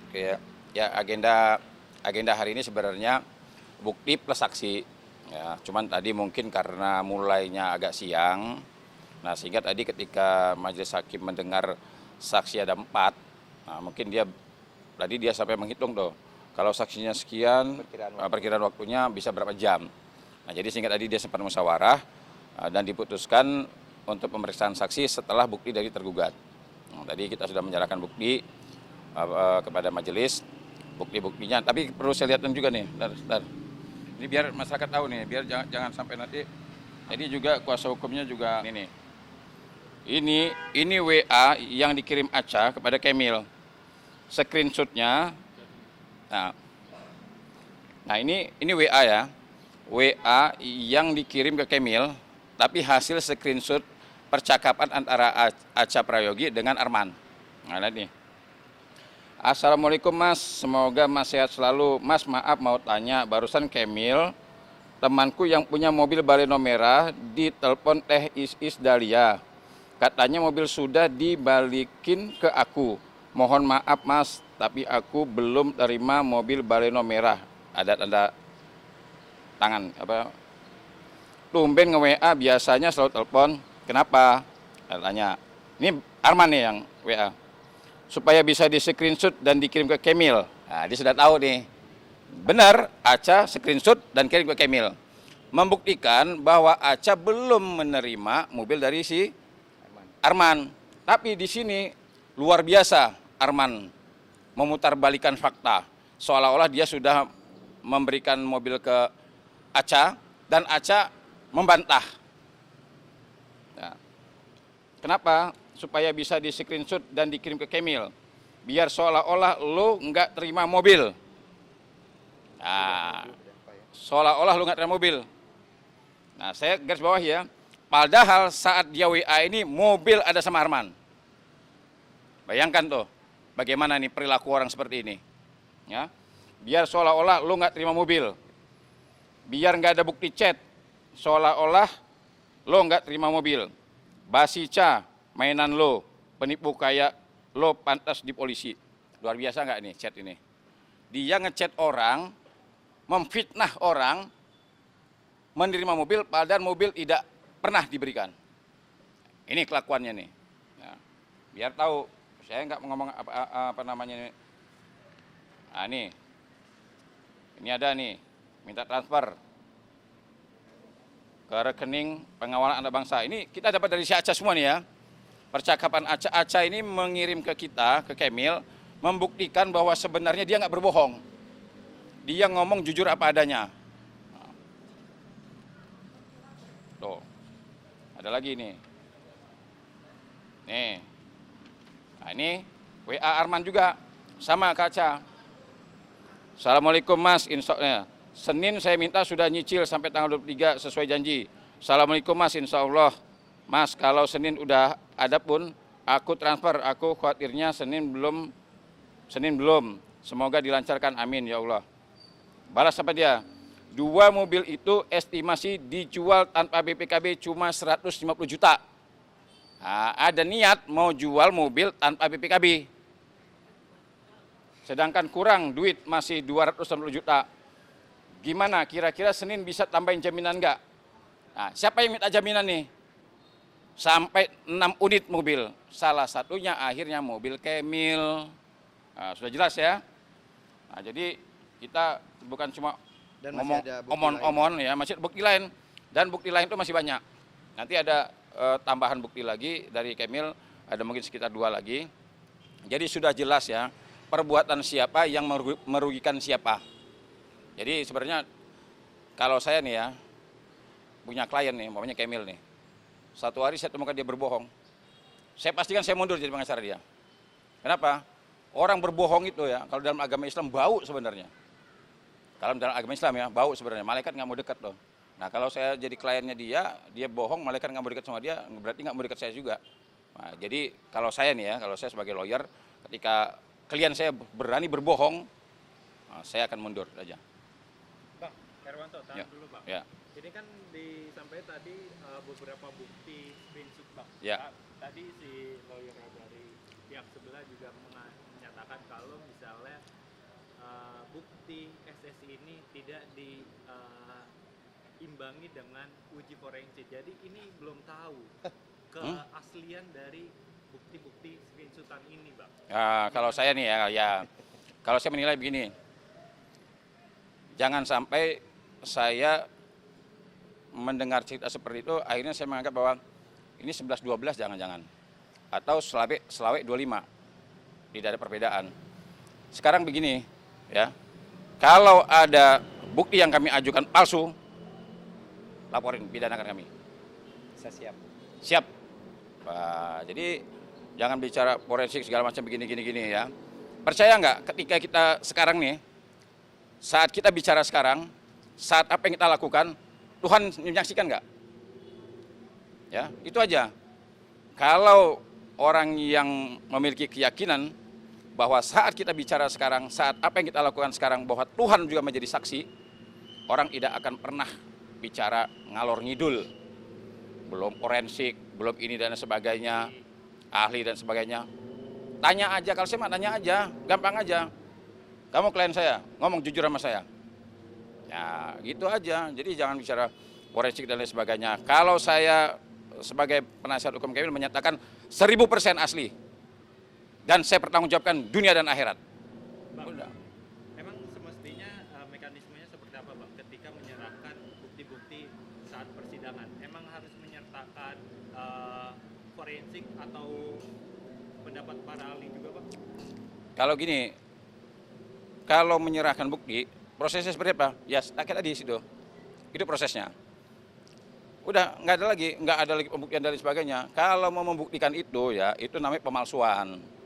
Ya, agenda hari ini sebenarnya bukti plus saksi. Ya, cuman tadi mungkin karena mulainya agak siang, nah sehingga tadi ketika majelis hakim mendengar saksi ada 4, nah mungkin dia sampai menghitung tuh, kalau saksinya sekian, perkiraan waktunya bisa berapa jam. Nah jadi sehingga tadi dia sempat musyawarah dan diputuskan untuk pemeriksaan saksi setelah bukti dari tergugat. Nah, tadi kita sudah menyerahkan bukti kepada majelis, bukti-buktinya. Tapi perlu saya lihatkan juga nih, bentar. Ini biar masyarakat tahu nih, biar jangan sampai nanti. Jadi juga kuasa hukumnya juga ini nih. Ini WA yang dikirim Aca kepada Kemil. Screenshotnya. Nah, ini WA ya. WA yang dikirim ke Kemil, tapi hasil screenshot percakapan antara Aca Prayogi dengan Arman. Nah, lihat nih. Assalamualaikum Mas, semoga Mas sehat selalu. Mas, maaf mau tanya, barusan Kemil, temanku yang punya mobil baleno merah, ditelepon Teh Is Dahlia. Katanya mobil sudah dibalikin ke aku. Mohon maaf Mas, tapi aku belum terima mobil baleno merah. Ada tanda tangan, tumben nge-WA, biasanya selalu telepon. Kenapa? Tanya. Ini Arman nih yang WA. Supaya bisa di screenshot dan dikirim ke Kemil. Nah, dia sudah tahu nih. Benar, Aca screenshot dan kirim ke Kemil. Membuktikan bahwa Aca belum menerima mobil dari si Arman. Tapi di sini luar biasa Arman memutarbalikan fakta. Seolah-olah dia sudah memberikan mobil ke Aca dan Aca membantah. Nah, kenapa? Supaya bisa di screenshot dan dikirim ke Kemil. Biar seolah-olah lo nggak terima mobil. Nah, seolah-olah lo nggak terima mobil. Nah, saya garis bawah ya. Padahal saat dia WA ini mobil ada sama Arman. Bayangkan tuh, bagaimana nih perilaku orang seperti ini. Ya, biar seolah-olah lo nggak terima mobil. Biar nggak ada bukti chat. Seolah-olah lo nggak terima mobil. Basica, mainan lo, penipu kayak lo pantas di polisi. Luar biasa nggak nih chat ini? Dia ngechat orang, memfitnah orang, menerima mobil, padahal mobil tidak pernah diberikan. Ini kelakuannya nih. Nah, biar tahu, saya nggak ngomong apa namanya. Nah ini ada nih, minta transfer ke rekening pengawalan anak bangsa. Ini kita dapat dari si Aca semua nih ya. Percakapan Aca ini mengirim ke kita, ke Kemil, membuktikan bahwa sebenarnya dia nggak berbohong. Dia ngomong jujur apa adanya. Tuh, ada lagi nih. Nih, nah ini WA Arman juga, sama ke Aca. Assalamualaikum Mas, Senin saya minta sudah nyicil sampai tanggal 23 sesuai janji. Assalamualaikum Mas, insya Allah. Mas, kalau Senin udah ada pun, aku transfer, aku khawatirnya Senin belum. Semoga dilancarkan, amin ya Allah. Balas apa dia? 2 mobil itu estimasi dijual tanpa BPKB cuma 150 juta. Nah, ada niat mau jual mobil tanpa BPKB. Sedangkan kurang duit masih 260 juta. Gimana kira-kira Senin bisa tambahin jaminan enggak? Nah, siapa yang minta jaminan nih? Sampai 6 unit mobil. Salah satunya akhirnya mobil Kemil. Nah, sudah jelas ya. Nah, jadi kita bukan cuma ngomong omon-omon ya, masih ada bukti lain. Dan bukti lain itu masih banyak. Nanti ada tambahan bukti lagi dari Kemil, ada mungkin sekitar 2 lagi. Jadi sudah jelas ya, perbuatan siapa yang merugikan siapa. Jadi sebenarnya kalau saya nih ya, punya klien nih, umpamanya Kemil nih. Satu hari saya temukan dia berbohong. Saya pastikan saya mundur jadi pengacara dia. Kenapa? Orang berbohong itu ya, kalau dalam agama Islam bau sebenarnya. Kalau dalam agama Islam ya, bau sebenarnya. Malaikat nggak mau dekat loh. Nah kalau saya jadi kliennya dia bohong, malaikat nggak mau dekat sama dia, berarti nggak mau dekat saya juga. Nah, jadi kalau saya nih ya, kalau saya sebagai lawyer, ketika klien saya berani berbohong, nah, saya akan mundur aja. Bang, Herwanto, tahan dulu Bang. Ya. Ini kan disampaikan tadi beberapa bukti screenshot Bang. Ya. Tadi si lawyer dari pihak sebelah juga menyatakan kalau misalnya bukti SSI ini tidak diimbangi dengan uji forensik. Jadi ini belum tahu keaslian dari bukti-bukti screenshotan ini, Bang. Kalau saya nih kalau saya menilai begini, jangan sampai saya mendengar cerita seperti itu, akhirnya saya menganggap bahwa ini 11-12 jangan-jangan. Atau selawek 25, tidak ada perbedaan. Sekarang begini, ya, kalau ada bukti yang kami ajukan palsu, laporin, pidanakan kami. Saya siap. Siap. Jadi jangan bicara forensik segala macam begini ya. Percaya nggak ketika kita sekarang nih, saat kita bicara sekarang, saat apa yang kita lakukan, Tuhan menyaksikan nggak? Ya, itu aja. Kalau orang yang memiliki keyakinan bahwa saat kita bicara sekarang, saat apa yang kita lakukan sekarang, bahwa Tuhan juga menjadi saksi, orang tidak akan pernah bicara ngalor ngidul. Belum forensik, belum ini dan sebagainya, ahli dan sebagainya. Tanya aja, kalau saya mah tanya aja, gampang aja. Kamu klien saya, ngomong jujur sama saya. Ya, gitu aja. Jadi jangan bicara forensik dan lain sebagainya. Kalau saya sebagai penasihat hukum Kamil menyatakan 1000% asli. Dan saya pertanggungjawabkan dunia dan akhirat. Bang, Udah. emang semestinya mekanismenya seperti apa, Bang? Ketika menyerahkan bukti-bukti saat persidangan, emang harus menyertakan forensik atau pendapat para ahli juga, Bang? Kalau gini, kalau menyerahkan bukti, prosesnya seperti apa? Ya, kayak tadi situ. Itu prosesnya. Udah nggak ada lagi pembuktian dan sebagainya. Kalau mau membuktikan itu ya, itu namanya pemalsuan.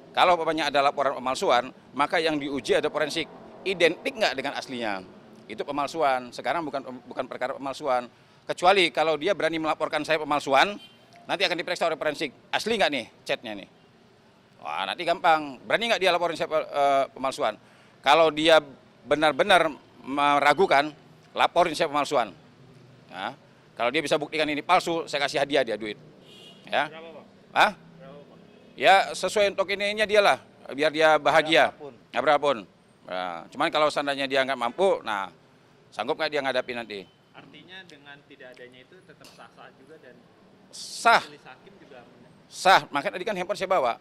Kalau umpamanya ada laporan pemalsuan, maka yang diuji ada forensik. Identik nggak dengan aslinya? Itu pemalsuan. Sekarang bukan perkara pemalsuan. Kecuali kalau dia berani melaporkan saya pemalsuan, nanti akan diperiksa oleh forensik. Asli nggak nih chatnya nih? Wah, nanti gampang. Berani nggak dia laporin saya pemalsuan? Kalau dia benar-benar meragukan, laporin saya pemalsuan. Nah, kalau dia bisa buktikan ini palsu, saya kasih hadiah dia duit. Ya. Berapa, Bang? Hah? Berapa, Bang? Ya sesuai untuk ininya dia lah, biar dia bahagia. Berapapun. Ya berapapun. Nah, cuman kalau seandainya dia nggak mampu, nah sanggup nggak dia ngadapin nanti? Artinya dengan tidak adanya itu tetap sah-sah juga dan Sah, majelis hakim juga sah. Makanya tadi kan handphone saya bawa.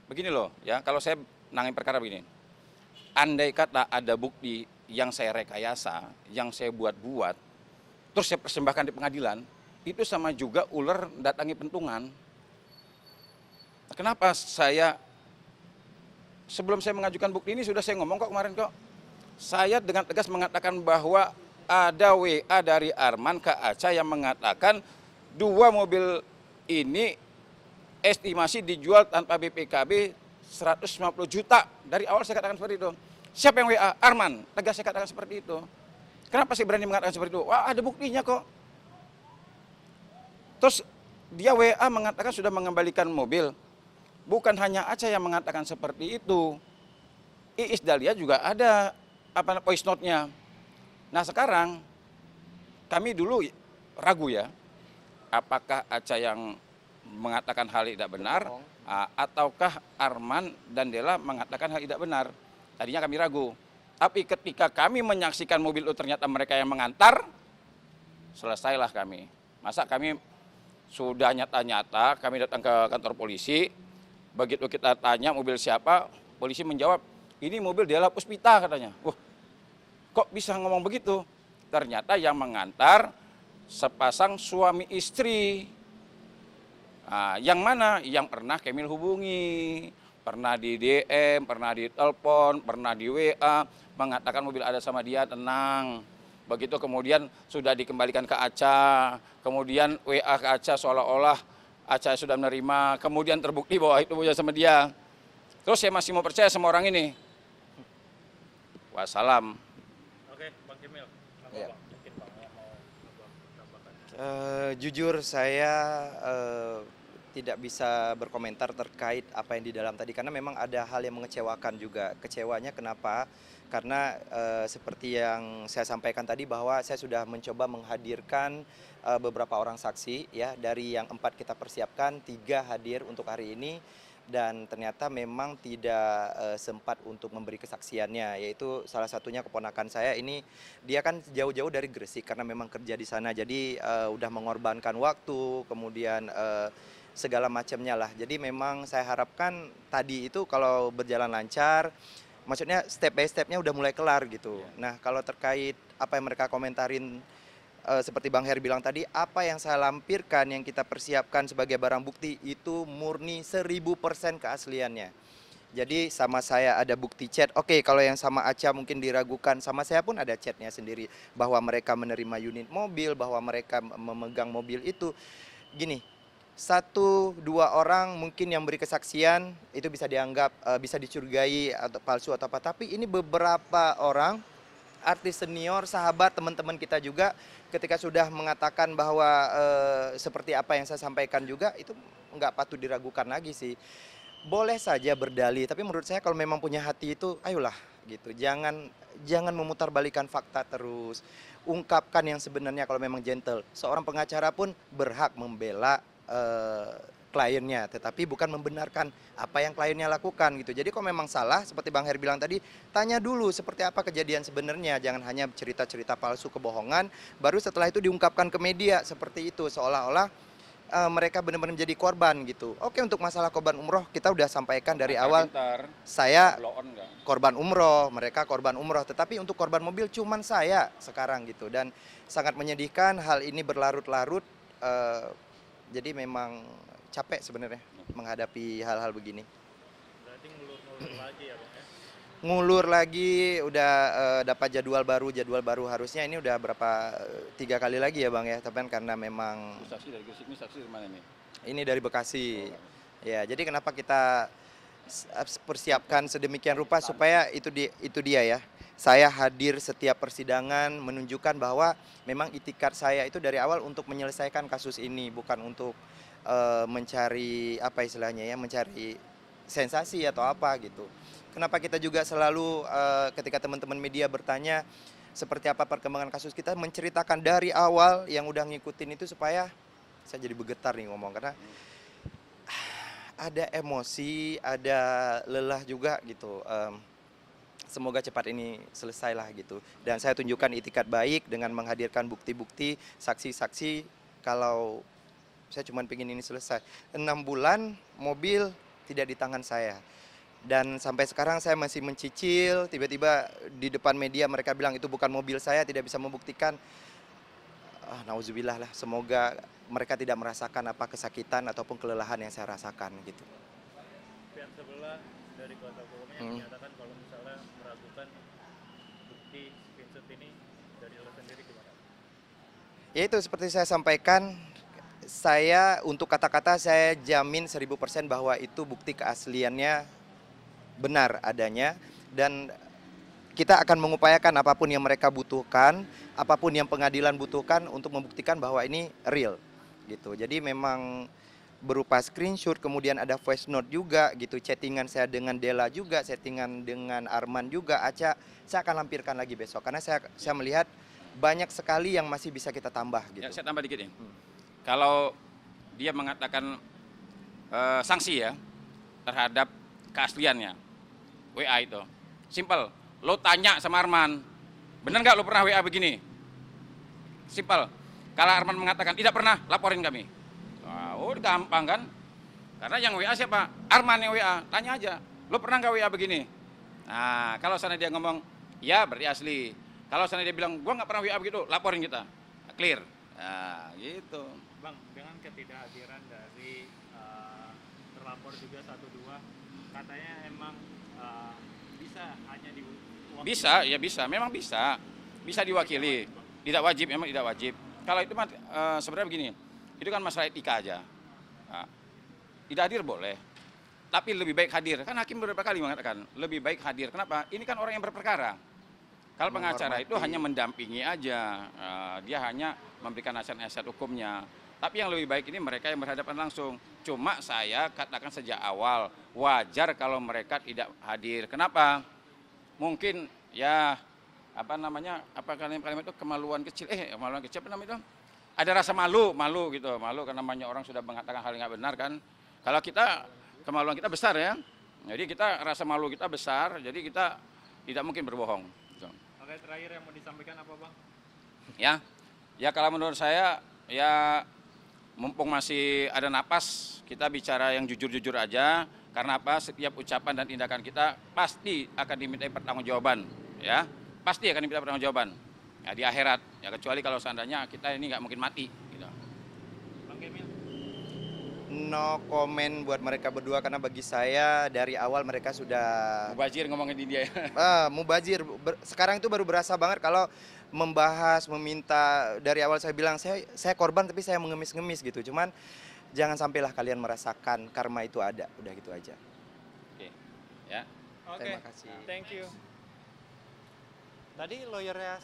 Begini loh, ya kalau saya nangin perkara begini. Andai kata ada bukti yang saya rekayasa, yang saya buat-buat, terus saya persembahkan di pengadilan, itu sama juga ular datangi pentungan. Kenapa sebelum saya mengajukan bukti ini sudah saya ngomong kok kemarin kok. Saya dengan tegas mengatakan bahwa ada WA dari Arman ke Aca yang mengatakan 2 mobil ini estimasi dijual tanpa BPKB 150 juta. Dari awal saya katakan seperti itu. Siapa yang WA? Arman. Tegas saya katakan seperti itu. Kenapa sih berani mengatakan seperti itu? Wah, ada buktinya kok. Terus dia WA mengatakan sudah mengembalikan mobil. Bukan hanya Aca yang mengatakan seperti itu. Iis Dahlia juga ada voice note-nya. Nah sekarang kami dulu ragu ya. Apakah Aca yang mengatakan hal tidak benar ataukah Arman dan Dela mengatakan hal tidak benar. Tadinya kami ragu. Tapi ketika kami menyaksikan mobil itu ternyata mereka yang mengantar, selesailah kami. Masa kami sudah nyata-nyata, kami datang ke kantor polisi, begitu kita tanya mobil siapa, polisi menjawab, ini mobil Dela Puspita katanya. Wah, kok bisa ngomong begitu? Ternyata yang mengantar sepasang suami istri. Nah, yang mana? Yang pernah Kamil hubungi, pernah di DM, pernah di telepon, pernah di WA, mengatakan mobil ada sama dia, tenang. Begitu kemudian sudah dikembalikan ke Aca, kemudian WA ke Aca seolah-olah Aca sudah menerima, kemudian terbukti bahwa itu punya sama dia. Terus saya masih mau percaya sama orang ini. Wassalam. Oke, Bang Kamil. Apa, Iya. Bang? Mungkin Bang yang mau tambahkan. Jujur saya tidak bisa berkomentar terkait apa yang di dalam tadi karena memang ada hal yang mengecewakan juga. Kecewanya kenapa? Karena seperti yang saya sampaikan tadi bahwa saya sudah mencoba menghadirkan beberapa orang saksi ya dari yang 4 kita persiapkan 3 hadir untuk hari ini. dan ternyata memang tidak sempat untuk memberi kesaksiannya, yaitu salah satunya keponakan saya ini, dia kan jauh-jauh dari Gresik karena memang kerja di sana, jadi udah mengorbankan waktu, kemudian segala macamnya lah. Jadi memang saya harapkan tadi itu kalau berjalan lancar, maksudnya step by stepnya udah mulai kelar gitu. Nah kalau terkait apa yang mereka komentarin, seperti Bang Heri bilang tadi, apa yang saya lampirkan, yang kita persiapkan sebagai barang bukti itu murni 1000% keasliannya. Jadi sama saya ada bukti chat, oke kalau yang sama Aca mungkin diragukan, sama saya pun ada chatnya sendiri. Bahwa mereka menerima unit mobil, bahwa mereka memegang mobil itu. Gini, satu dua orang mungkin yang beri kesaksian itu bisa dianggap, bisa dicurigai atau palsu atau apa. Tapi ini beberapa orang, artis senior, sahabat, teman-teman kita juga ketika sudah mengatakan bahwa seperti apa yang saya sampaikan juga itu nggak patut diragukan lagi sih. Boleh saja berdalih, tapi menurut saya kalau memang punya hati itu ayolah gitu. Jangan memutarbalikkan fakta terus. Ungkapkan yang sebenarnya kalau memang gentle. Seorang pengacara pun berhak membela kliennya, tetapi bukan membenarkan apa yang kliennya lakukan gitu. Jadi kalau memang salah, seperti Bang Heri bilang tadi, tanya dulu seperti apa kejadian sebenarnya. Jangan hanya cerita-cerita palsu, kebohongan, baru setelah itu diungkapkan ke media seperti itu, seolah-olah mereka benar-benar menjadi korban gitu. Oke, untuk masalah korban umroh kita udah sampaikan dari awal, saya korban umroh, mereka korban umroh, tetapi untuk korban mobil cuman saya sekarang gitu. Dan sangat menyedihkan hal ini berlarut-larut, jadi memang capek sebenarnya menghadapi hal-hal begini. Berarti ngulur-ngulur lagi ya Bang ya? Ngulur lagi, udah dapat jadwal baru harusnya ini udah berapa, 3 kali lagi ya Bang ya, tapi kan karena memang Saksi dari Gresik, ini saksi dari mana nih? ini dari Bekasi. Ya, jadi kenapa kita persiapkan sedemikian rupa supaya itu dia ya. Saya hadir setiap persidangan menunjukkan bahwa memang itikad saya itu dari awal untuk menyelesaikan kasus ini, bukan untuk mencari apa istilahnya ya, mencari sensasi atau apa gitu. Kenapa kita juga selalu ketika teman-teman media bertanya seperti apa perkembangan kasus, kita menceritakan dari awal yang udah ngikutin itu supaya saya jadi bergetar nih ngomong karena ada emosi, ada lelah juga gitu. Semoga cepat ini selesai lah gitu. Dan saya tunjukkan itikad baik dengan menghadirkan bukti-bukti, saksi-saksi kalau saya cuma pengen ini selesai. 6 bulan mobil tidak di tangan saya. Dan sampai sekarang saya masih mencicil, tiba-tiba di depan media mereka bilang itu bukan mobil saya, tidak bisa membuktikan. Nauzubillah lah, semoga mereka tidak merasakan apa kesakitan ataupun kelelahan yang saya rasakan gitu. Pihak sebelah dari kuasa hukumnya menyatakan kalau misalnya meragukan bukti screenshot ini dari lo sendiri gimana? Ya itu seperti saya sampaikan, saya untuk kata-kata saya jamin 1000% bahwa itu bukti keasliannya benar adanya, dan kita akan mengupayakan apapun yang mereka butuhkan, apapun yang pengadilan butuhkan untuk membuktikan bahwa ini real gitu. Jadi memang berupa screenshot, kemudian ada voice note juga gitu, chattingan saya dengan Dela juga, settingan dengan Arman juga, Aca, saya akan lampirkan lagi besok karena saya melihat banyak sekali yang masih bisa kita tambah gitu. Ya, saya tambah dikit nih. Kalau dia mengatakan sanksi ya terhadap keasliannya WA itu, simpel. Lo tanya sama Arman, bener nggak lo pernah WA begini? Simpel. Kalau Arman mengatakan tidak pernah, laporin kami. Oh gampang kan? Karena yang WA siapa? Arman yang WA. Tanya aja, lo pernah nggak WA begini? Nah, kalau sana dia ngomong, ya berarti asli. Kalau sana dia bilang, gua nggak pernah WA begitu, laporin kita. Nah, clear. Nah, gitu. Bang, dengan ketidakhadiran dari terlapor juga 1-2, katanya emang bisa hanya diwakili. Bisa, ya bisa, memang bisa. Bisa diwakili. Tidak wajib, memang tidak wajib. Kalau itu sebenarnya begini, itu kan masalah etika aja. Nah, tidak hadir boleh, tapi lebih baik hadir. Kan hakim beberapa kali mengatakan, lebih baik hadir. Kenapa? Ini kan orang yang berperkara. Kalau pengacara itu hanya mendampingi aja, dia hanya memberikan nasihat-nasihat hukumnya. Tapi yang lebih baik ini mereka yang berhadapan langsung. Cuma saya katakan sejak awal, wajar kalau mereka tidak hadir. Kenapa? Mungkin ya kalimat itu kemaluan kecil, apa namanya itu? Ada rasa malu gitu, malu karena namanya orang sudah mengatakan hal yang nggak benar kan. kemaluan kita besar ya. Jadi kita rasa malu kita besar, jadi kita tidak mungkin berbohong. Gitu. Oke, terakhir yang mau disampaikan apa Bang? Ya kalau menurut saya ya mumpung masih ada napas, kita bicara yang jujur-jujur aja. Karena apa? Setiap ucapan dan tindakan kita pasti akan dimintai pertanggungjawaban, ya. Pasti akan diminta pertanggungjawaban. Ya di akhirat. Ya kecuali kalau seandainya kita ini nggak mungkin mati. Gitu. Bang Kemil? No komen buat mereka berdua karena bagi saya dari awal mereka sudah Mubazir ngomongin di dia. mubazir. Sekarang itu baru berasa banget kalau membahas, meminta. Dari awal saya bilang saya korban tapi saya mengemis-ngemis gitu. Cuman jangan sampailah kalian merasakan karma itu ada. Udah gitu aja. Oke. Ya. Oke, Terima kasih. thank you. Tadi lawyernya